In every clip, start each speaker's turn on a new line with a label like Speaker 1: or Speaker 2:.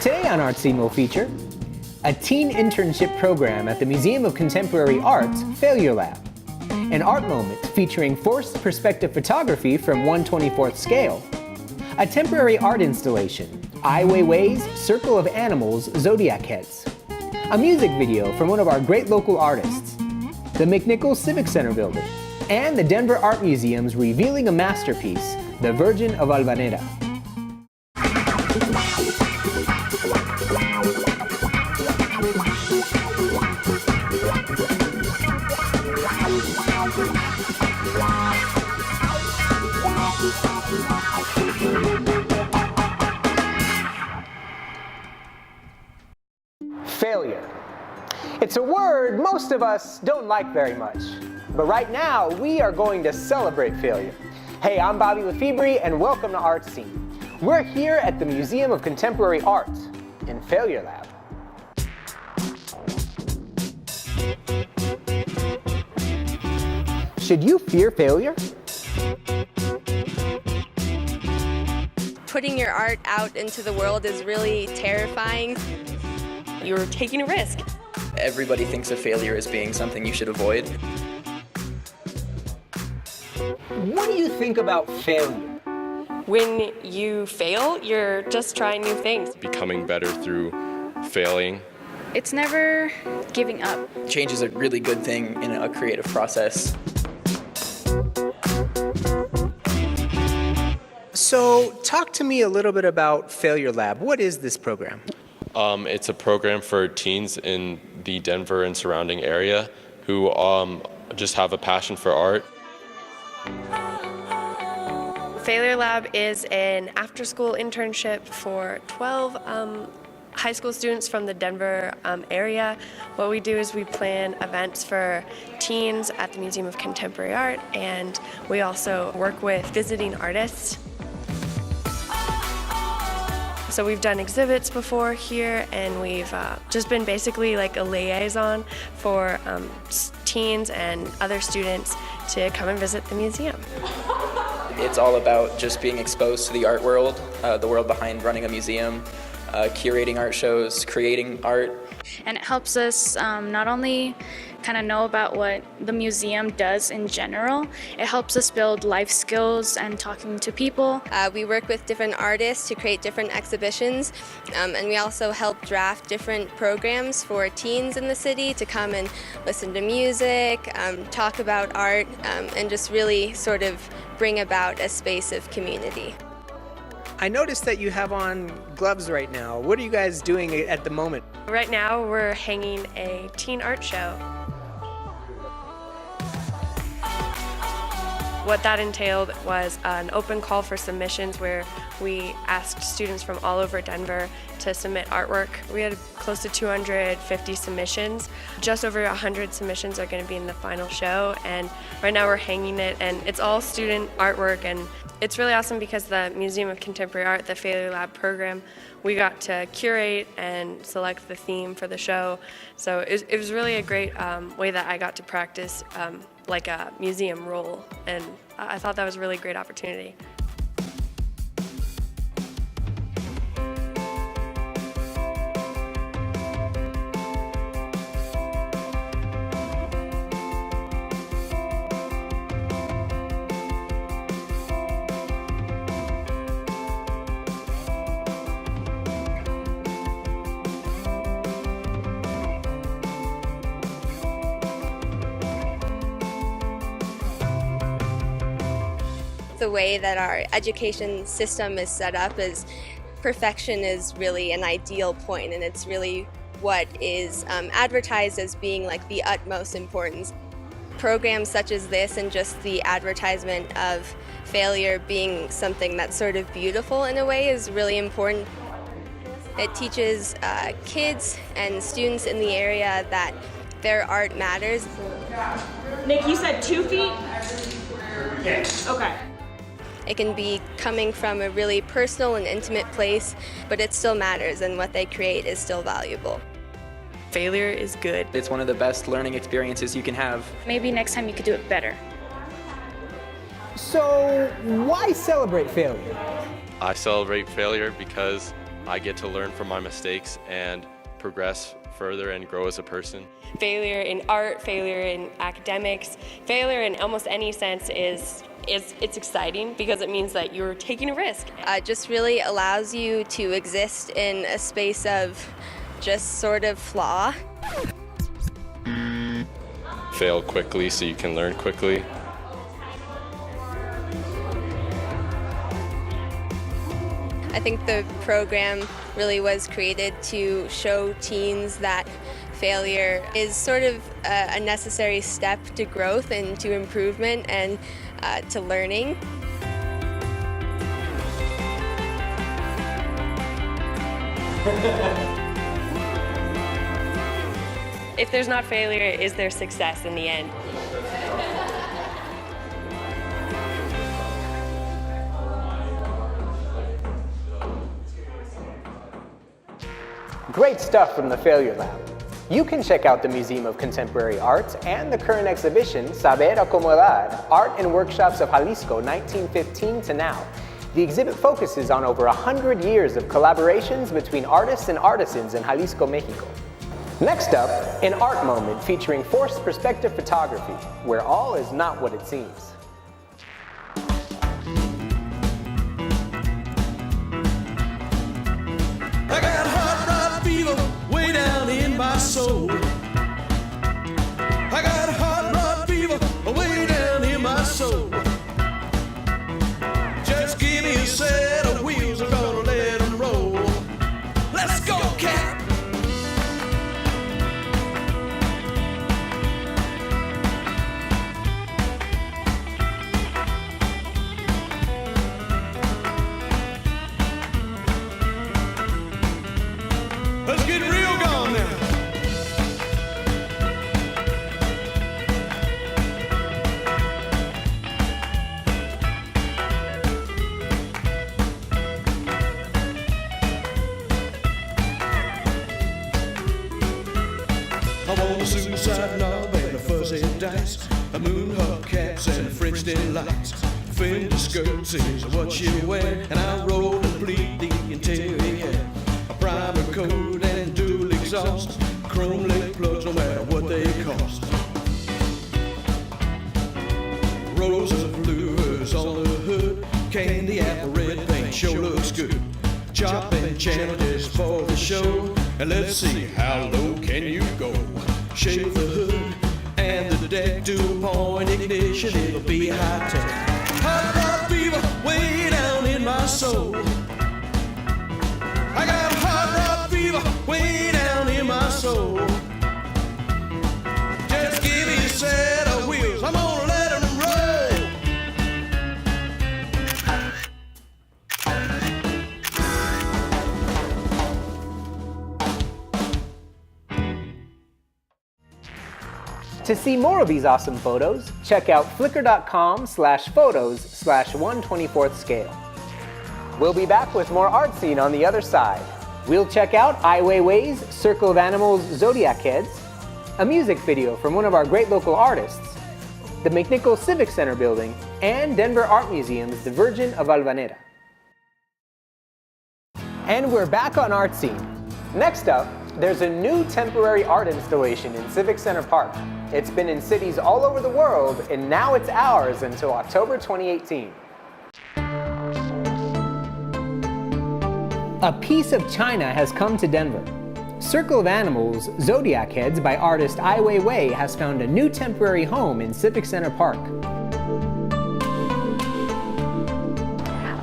Speaker 1: Today on Artsy we'll feature a teen internship program at the Museum of Contemporary Art's Failure Lab, an art moment featuring forced perspective photography from 1/24th scale, a temporary art installation, Ai Weiwei's Circle of Animals Zodiac Heads, a music video from one of our great local artists, the McNichols Civic Center building, and the Denver Art Museum's revealing a masterpiece, the Virgin of Albanera. Failure. It's a word most of us don't like very much, but right now we are going to celebrate failure. Hey, I'm Bobby Lefebvre and welcome to Art Scene. We're here at the Museum of Contemporary Art in Failure Lab. Should you fear failure?
Speaker 2: Putting your art out into the world is really terrifying. You're taking a risk.
Speaker 3: Everybody thinks of failure as being something you should avoid.
Speaker 1: What do you think about failure?
Speaker 2: When you fail, you're just trying new things.
Speaker 4: Becoming better through failing.
Speaker 5: It's never giving up.
Speaker 3: Change is a really good thing in a creative process.
Speaker 1: So, talk to me a little bit about Failure Lab. What is this program?
Speaker 4: It's a program for teens in the Denver and surrounding area who just have a passion for art.
Speaker 2: Failure Lab is an after-school internship for 12 high school students from the Denver area. What we do is we plan events for teens at the Museum of Contemporary Art, and we also work with visiting artists. So we've done exhibits before here, and we've just been basically like a liaison for teens and other students to come and visit the museum.
Speaker 3: It's all about just being exposed to the art world, the world behind running a museum, curating art shows, creating art.
Speaker 5: And it helps us not only kind of know about what the museum does in general, it helps us build life skills and talking to people.
Speaker 2: We work with different artists to create different exhibitions, and we also help draft different programs for teens in the city to come and listen to music, talk about art, and just really sort of bring about a space of community.
Speaker 1: I noticed that you have on gloves right now. What are you guys doing at the moment?
Speaker 2: Right now we're hanging a teen art show. What that entailed was an open call for submissions where we asked students from all over Denver to submit artwork. We had close to 250 submissions. Just over 100 submissions are going to be in the final show, and right now we're hanging it, and it's all student artwork, and it's really awesome because the Museum of Contemporary Art, the Failure Lab program, we got to curate and select the theme for the show. So it was really a great way that I got to practice like a museum role, and I thought that was a really great opportunity. The way that our education system is set up is perfection is really an ideal point, and it's really what is advertised as being like the utmost importance. Programs such as this and just the advertisement of failure being something that's sort of beautiful in a way is really important. It teaches kids and students in the area that their art matters.
Speaker 6: Nick, you said 2 feet?
Speaker 3: Yes.
Speaker 6: Okay.
Speaker 2: It can be coming from a really personal and intimate place, but it still matters, and what they create is still valuable. Failure is good.
Speaker 3: It's one of the best learning experiences you can have.
Speaker 5: Maybe next time you could do it better.
Speaker 1: So, why celebrate failure?
Speaker 4: I celebrate failure because I get to learn from my mistakes and progress further and grow as a person.
Speaker 2: Failure in art, failure in academics, failure in almost any sense it's exciting because it means that you're taking a risk.
Speaker 7: It just really allows you to exist in a space of just sort of flaw.
Speaker 4: Fail quickly so you can learn quickly.
Speaker 7: I think the program really was created to show teens that failure is sort of a necessary step to growth and to improvement and to learning.
Speaker 2: If there's not failure, is there success in the end?
Speaker 1: Great stuff from the Failure Lab. You can check out the Museum of Contemporary Art and the current exhibition, Saber Acomodar, Art and Workshops of Jalisco 1915 to now. The exhibit focuses on over 100 years of collaborations between artists and artisans in Jalisco, Mexico. Next up, an art moment featuring forced perspective photography, where all is not what it seems.
Speaker 8: I got hot rod fever way down in my soul. I got hot rod fever way down in my soul. Just give me a set of wheels, I'm gonna let them roll. Let's go, cat! Let's get real gone now. I want a suicide knob and a fuzzy dice, a moon hubcaps and French delights. Fender skirts is what you wear, and I roll and bleed the interior. A primer coat and dual exhaust, chrome leg plugs no matter what they cost. Rows of lures on the hood, candy apple red paint sure looks good. Chop and channel just for the show, and let's see how low can you go. Shave the hood and the deck, two-point ignition, it'll be high tech. Hot rod fever way down in my soul. I got hot rod fever way down in my soul. Just give me a set of wheels, I'm gonna let them roll.
Speaker 1: To see more of these awesome photos, check out flickr.com/photos/1/24th scale. We'll be back with more art scene on the other side. We'll check out Ai Weiwei's Circle of Animals Zodiac Heads, a music video from one of our great local artists, the McNichol Civic Center building, and Denver Art Museum's The Virgin of Valvanera. And we're back on Art Scene. Next up, there's a new temporary art installation in Civic Center Park. It's been in cities all over the world, and now it's ours until October 2018. A piece of China has come to Denver. Circle of Animals Zodiac Heads by artist Ai Weiwei has found a new temporary home in Civic Center Park.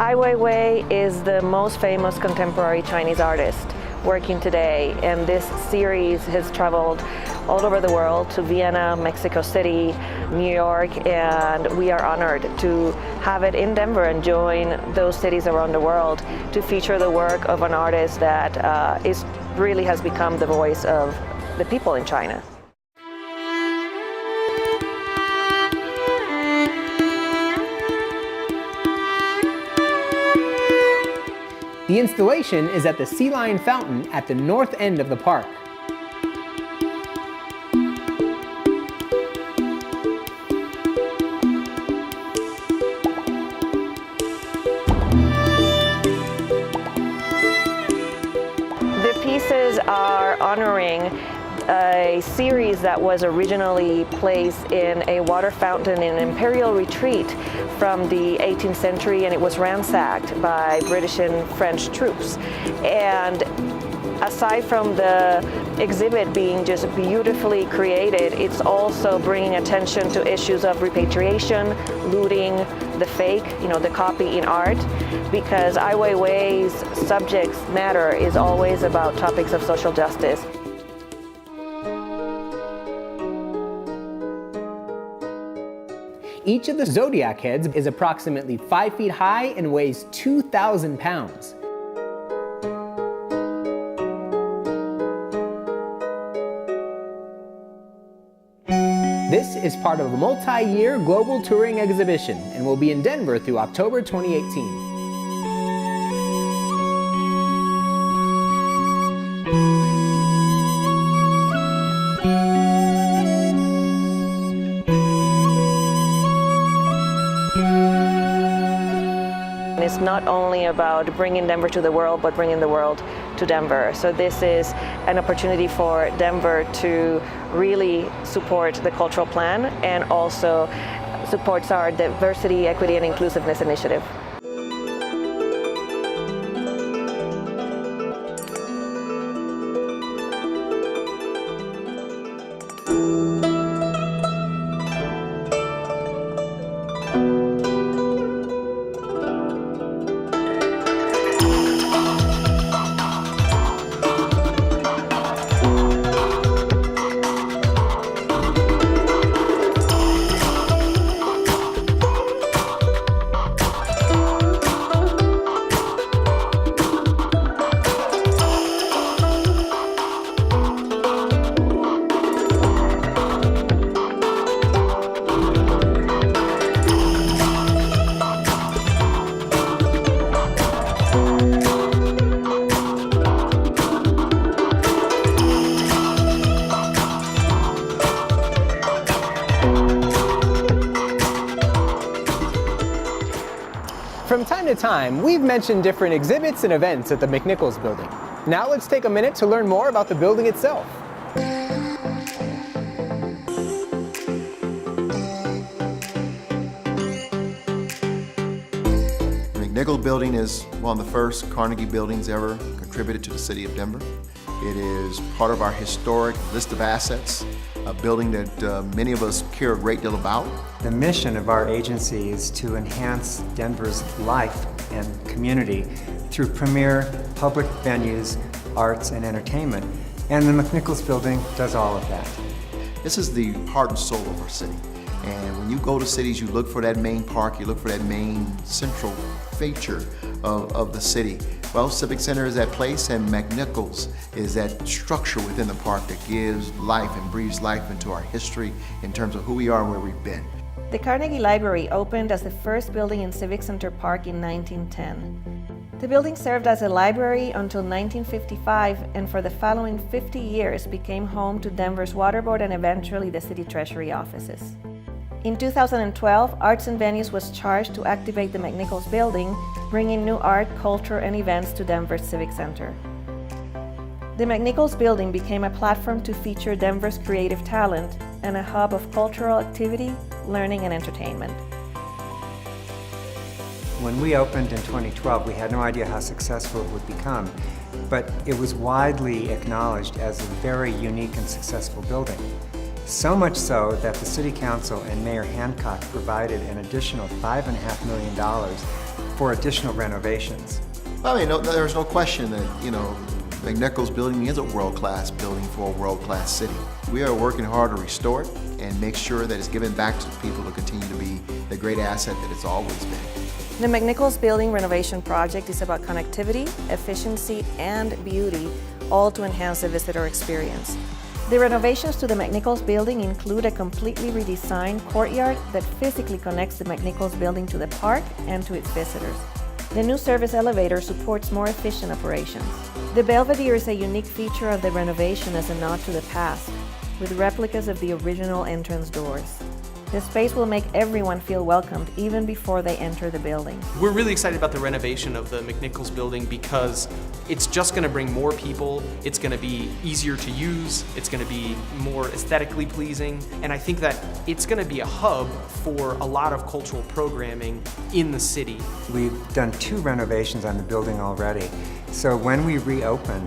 Speaker 9: Ai Weiwei is the most famous contemporary Chinese artist working today, and this series has traveled all over the world to Vienna, Mexico City, New York, and we are honored to have it in Denver and join those cities around the world to feature the work of an artist that really has become the voice of the people in China.
Speaker 1: The installation is at the Sea Lion Fountain at the north end of the park.
Speaker 9: The pieces are honoring a series that was originally placed in a water fountain in an imperial retreat from the 18th century, and it was ransacked by British and French troops. And aside from the exhibit being just beautifully created, it's also bringing attention to issues of repatriation, looting, the fake, the copy in art, because Ai Weiwei's subject matter is always about topics of social justice.
Speaker 1: Each of the zodiac heads is approximately 5 feet high and weighs 2,000 pounds. This is part of a multi-year global touring exhibition and will be in Denver through October 2018.
Speaker 9: It's not only about bringing Denver to the world, but bringing the world to Denver. So this is an opportunity for Denver to really support the cultural plan and also supports our diversity, equity, and inclusiveness initiative.
Speaker 1: From time to time, we've mentioned different exhibits and events at the McNichols Building. Now let's take a minute to learn more about the building itself.
Speaker 10: The McNichols Building is one of the first Carnegie buildings ever contributed to the city of Denver. It is part of our historic list of assets, a building that many of us care a great deal about.
Speaker 11: The mission of our agency is to enhance Denver's life and community through premier public venues, arts, and entertainment. And the McNichols Building does all of that.
Speaker 10: This is the heart and soul of our city. And when you go to cities, you look for that main park, you look for that main central feature of the city. Well, Civic Center is that place, and McNichols is that structure within the park that gives life and breathes life into our history in terms of who we are and where we've been.
Speaker 9: The Carnegie Library opened as the first building in Civic Center Park in 1910. The building served as a library until 1955, and for the following 50 years became home to Denver's Water Board and eventually the City Treasury offices. In 2012, Arts and Venues was charged to activate the McNichols Building, bringing new art, culture, and events to Denver's Civic Center. The McNichols Building became a platform to feature Denver's creative talent and a hub of cultural activity, learning, and entertainment.
Speaker 11: When we opened in 2012, we had no idea how successful it would become, but it was widely acknowledged as a very unique and successful building. So much so that the City Council and Mayor Hancock provided an additional $5.5 million for additional renovations.
Speaker 10: I mean, there's no question that, McNichols Building is a world-class building for a world-class city. We are working hard to restore it and make sure that it's given back to the people to continue to be the great asset that it's always been.
Speaker 9: The McNichols Building renovation project is about connectivity, efficiency, and beauty, all to enhance the visitor experience. The renovations to the McNichols Building include a completely redesigned courtyard that physically connects the McNichols Building to the park and to its visitors. The new service elevator supports more efficient operations. The Belvedere is a unique feature of the renovation as a nod to the past, with replicas of the original entrance doors. The space will make everyone feel welcomed even before they enter the building.
Speaker 12: We're really excited about the renovation of the McNichols Building because it's just going to bring more people. It's going to be easier to use. It's going to be more aesthetically pleasing. And I think that it's going to be a hub for a lot of cultural programming in the city.
Speaker 11: We've done 2 renovations on the building already. So when we reopen,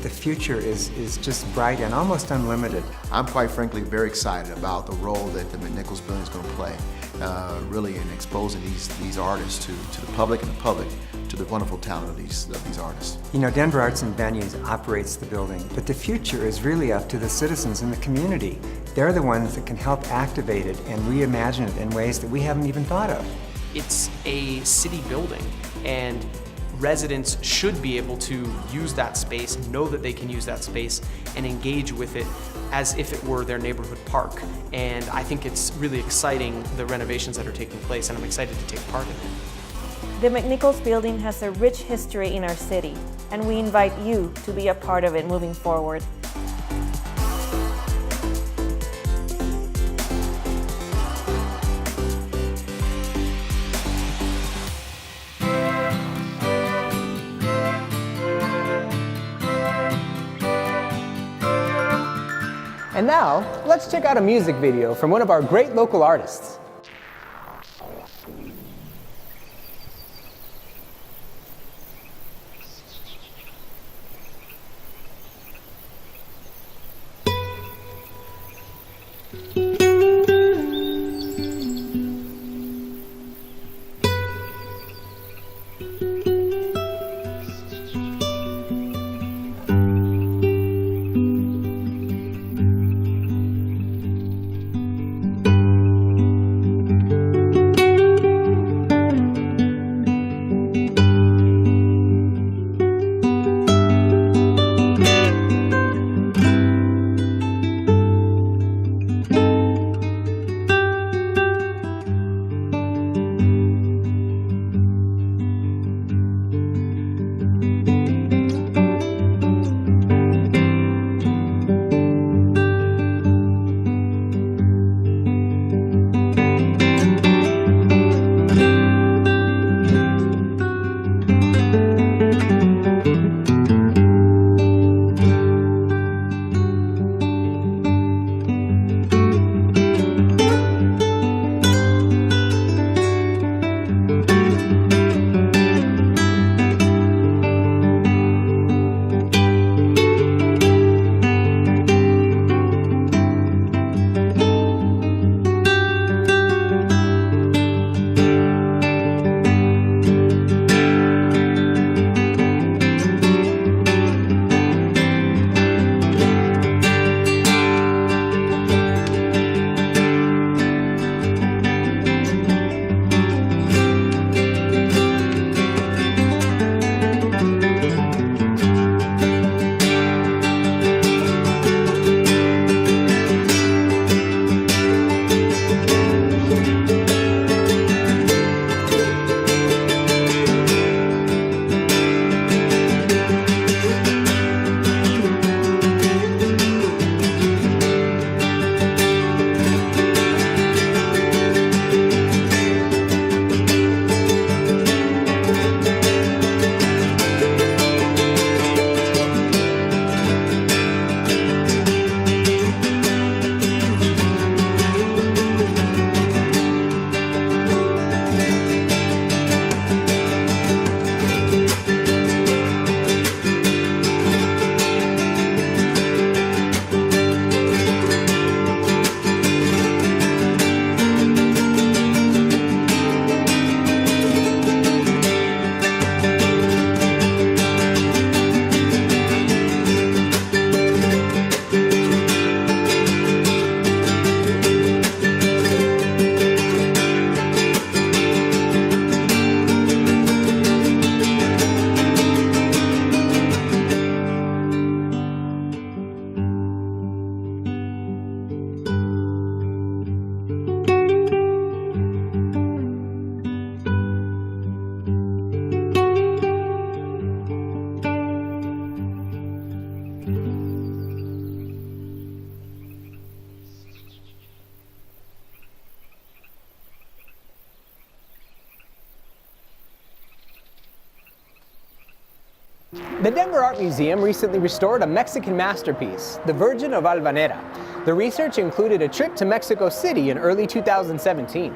Speaker 11: the future is just bright and almost unlimited.
Speaker 10: I'm quite frankly very excited about the role that the McNichols Building is going to play, really in exposing these artists to the public and the public to the wonderful talent of these artists.
Speaker 11: You know, Denver Arts and Venues operates the building, but the future is really up to the citizens in the community. They're the ones that can help activate it and reimagine it in ways that we haven't even thought of.
Speaker 12: It's a city building, and residents should be able to use that space, know that they can use that space, and engage with it as if it were their neighborhood park. And I think it's really exciting, the renovations that are taking place, and I'm excited to take part in it.
Speaker 13: The McNichols Building has a rich history in our city, and we invite you to be a part of it moving forward.
Speaker 1: And now, let's check out a music video from one of our great local artists. The Denver Art Museum recently restored a Mexican masterpiece, the Virgin of Albanera. The research included a trip to Mexico City in early 2017.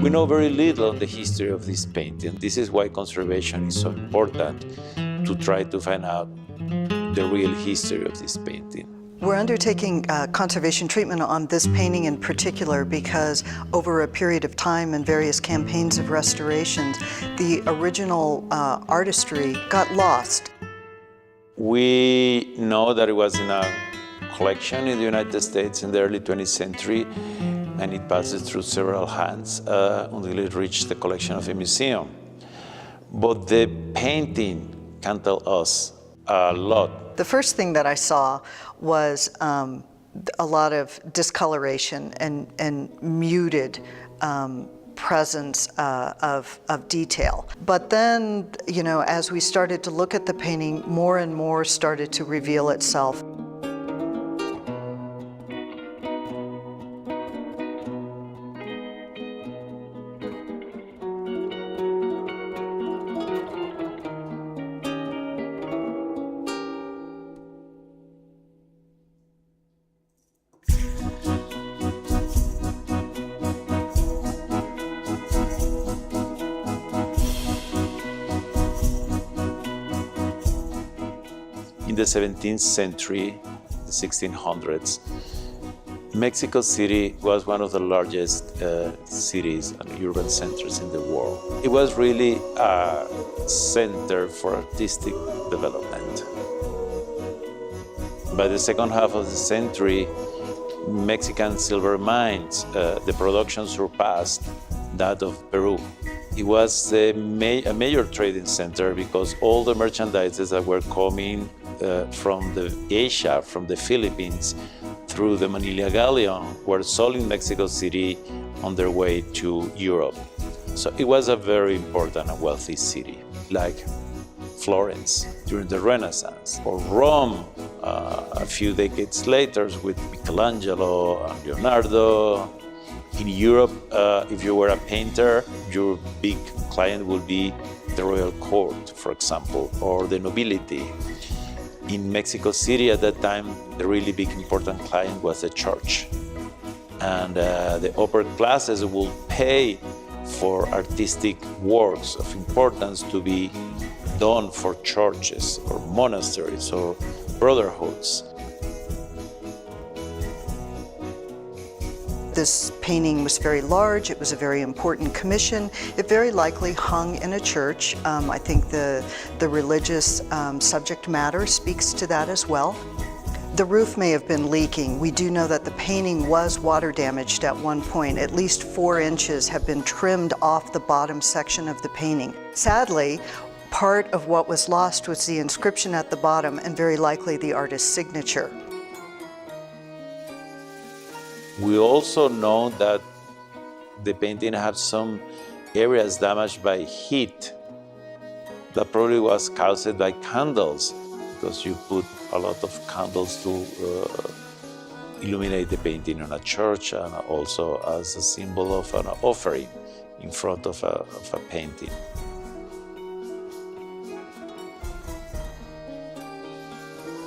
Speaker 14: We know very little on the history of this painting. This is why conservation is so important, to try to find out the real history of this painting.
Speaker 15: We're undertaking conservation treatment on this painting in particular because over a period of time and various campaigns of restorations, the original artistry got lost.
Speaker 14: We know that it was in a collection in the United States in the early 20th century, and it passes through several hands until it reached the collection of a museum. But the painting can tell us a lot.
Speaker 15: The first thing that I saw was a lot of discoloration and muted presence of detail. But then, you know, as we started to look at the painting, more and more started to reveal itself.
Speaker 14: In the 17th century, the 1600s, Mexico City was one of the largest cities and urban centers in the world. It was really a center for artistic development. By the second half of the century, Mexican silver mines, the production surpassed that of Peru. It was a major trading center because all the merchandises that were coming from Asia, from the Philippines, through the Manila Galleon, were sold in Mexico City on their way to Europe. So it was a very important and wealthy city, like Florence during the Renaissance, or Rome a few decades later with Michelangelo and Leonardo. In Europe, if you were a painter, your big client would be the royal court, for example, or the nobility. In Mexico City at that time, the really big important client was the church. And the upper classes will pay for artistic works of importance to be done for churches or monasteries or brotherhoods.
Speaker 15: This painting was very large, it was a very important commission. It very likely hung in a church. I think the religious subject matter speaks to that as well. The roof may have been leaking. We do know that the painting was water damaged at one point. At least 4 inches have been trimmed off the bottom section of the painting. Sadly, part of what was lost was the inscription at the bottom and very likely the artist's signature.
Speaker 14: We also know that the painting had some areas damaged by heat. That probably was caused by candles, because you put a lot of candles to illuminate the painting in a church and also as a symbol of an offering in front of a painting.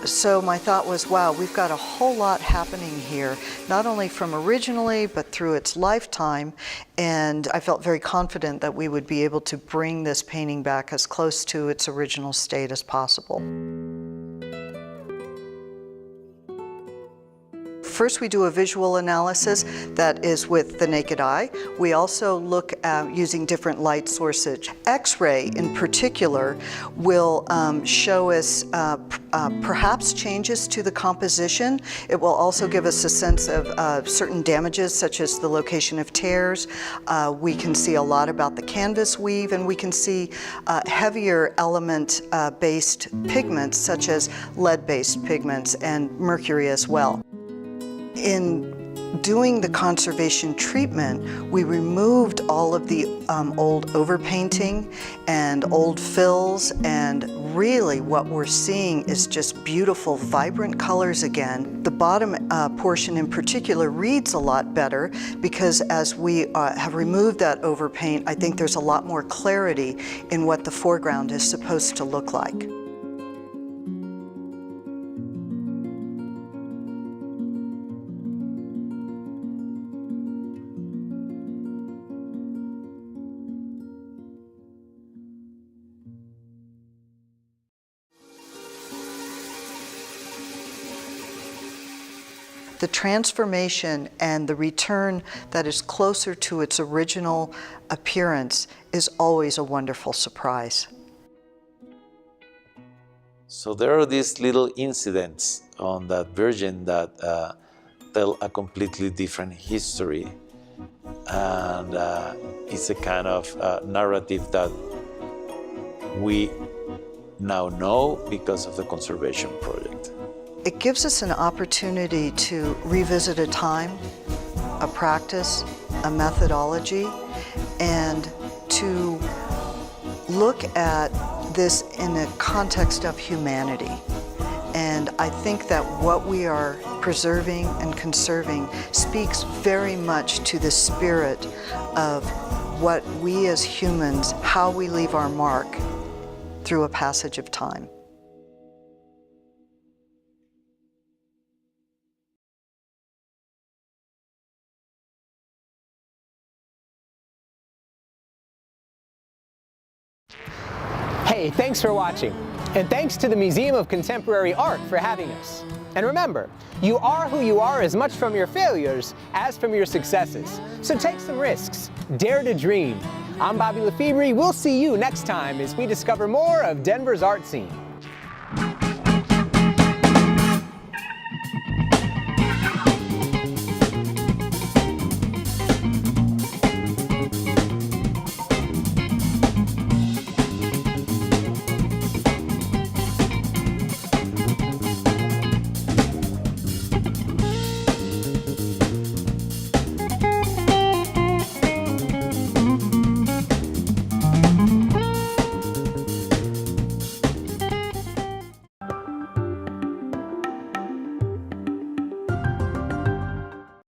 Speaker 15: So my thought was, wow, we've got a whole lot happening here, not only from originally, but through its lifetime. And I felt very confident that we would be able to bring this painting back as close to its original state as possible. First, we do a visual analysis that is with the naked eye. We also look at using different light sources. X-ray, in particular, will show us perhaps changes to the composition. It will also give us a sense of certain damages, such as the location of tears. We can see a lot about the canvas weave, and we can see heavier element-based pigments, such as lead-based pigments and mercury as well. In doing the conservation treatment, we removed all of the old overpainting and old fills, and really what we're seeing is just beautiful, vibrant colors again. The bottom portion in particular reads a lot better because as we have removed that overpaint, I think there's a lot more clarity in what the foreground is supposed to look like. The transformation and the return that is closer to its original appearance is always a wonderful surprise.
Speaker 14: So there are these little incidents on that Virgin that tell a completely different history, and it's a kind of narrative that we now know because of the conservation project.
Speaker 15: It gives us an opportunity to revisit a time, a practice, a methodology, and to look at this in the context of humanity. And I think that what we are preserving and conserving speaks very much to the spirit of what we as humans, how we leave our mark through a passage of time.
Speaker 1: Hey, thanks for watching. And thanks to the Museum of Contemporary Art for having us. And remember, you are who you are as much from your failures as from your successes. So take some risks. Dare to dream. I'm Bobby Lefebvre. We'll see you next time as we discover more of Denver's art scene.